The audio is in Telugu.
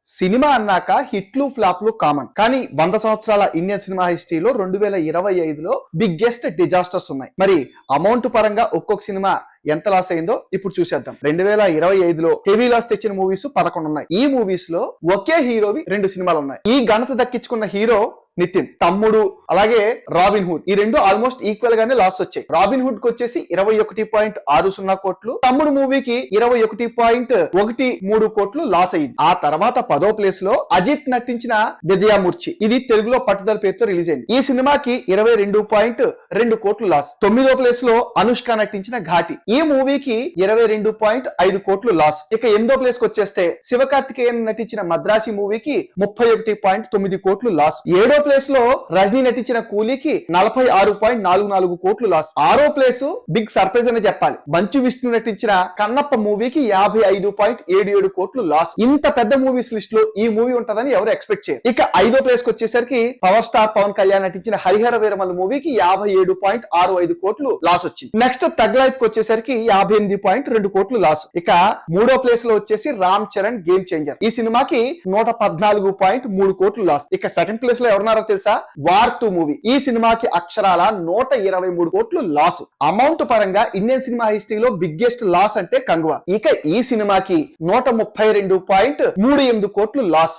సినిమా అన్నాక హిట్లు ఫ్లాప్లు కామన్. కానీ 100 సంవత్సరాల ఇండియన్ సినిమా హిస్టరీలో 2025లో బిగ్గెస్ట్ డిజాస్టర్స్ ఉన్నాయి. మరి అమౌంట్ పరంగా ఒక్కొక్క సినిమా ఎంత లాస్ అయిందో ఇప్పుడు చూసేద్దాం. 2025లో హెవీ లాస్ తెచ్చిన మూవీస్ 11 ఉన్నాయి. ఈ మూవీస్ లో ఒకే హీరోవి 2 సినిమాలు ఉన్నాయి. ఈ ఘనత దక్కించుకున్న హీరో నితిన్. తమ్ముడు అలాగే రాబిన్ హుడ్, ఈ రెండు ఆల్మోస్ట్ ఈక్వల్ గానే లాస్ వచ్చాయి. రాబిన్ హుడ్ కి వచ్చేసి 21.60 కోట్లు, తమ్ముడు మూవీకి 21.13 కోట్లు లాస్ అయింది. ఆ తర్వాత 10వ ప్లేస్ లో అజిత్ నటించిన విద్యామూర్చి, ఇది తెలుగులో పట్టుదల పేరుతో రిలీజ్ అయింది. ఈ సినిమాకి 22.2 కోట్లు లాస్. 9వ ప్లేస్ లో అనుష్క నటించిన ఘాటి, ఈ మూవీకి 22.5 కోట్లు లాస్. ఇక 8వ ప్లేస్ కి వచ్చేస్తే శివకార్తికేయన్ నటించిన మద్రాసి మూవీకి 31.9 కోట్లు లాస్. 7వ ప్లేస్ లో రజనీ నటించిన కూలీకి 46.44 కోట్లు లాస్. 6వ ప్లేస్ బిగ్ సర్ప్రైజ్ అని చెప్పాలి, మంచు విష్ణు నటించిన కన్నప్ప మూవీకి 55.77 కోట్లు లాస్. ఇంత పెద్ద మూవీస్ లిస్ట్ లో ఈ మూవీ ఉంటదని ఎవరు ఎక్స్పెక్ట్ చేయరు. ఇక 5వ ప్లేస్ కి వచ్చేసరికి పవర్ స్టార్ పవన్ కళ్యాణ్ నటించిన హరిహర వీరమల్లు మూవీకి 57.65 కోట్లు లాస్ వచ్చింది. నెక్స్ట్ తగ్ లైఫ్ కి వచ్చేసరికి 58.2 కోట్లు లాస్. ఇక 3వ ప్లేస్ లో వచ్చేసి రామ్ చరణ్ గేమ్ చేంజర్, ఈ సినిమాకి 114.3 కోట్లు లాస్. ఇక సెకండ్ ప్లేస్ లో ఎవరున్నారో తెలుసా? వార్ 2 మూవీ, ఈ సినిమాకి అక్షరాల 123 కోట్లు లాస్. అమౌంట్ పరంగా ఇండియన్ సినిమా హిస్టరీలో బిగ్గెస్ట్ లాస్ అంటే కంగువా. ఇక ఈ సినిమాకి 132.38 కోట్లు లాస్.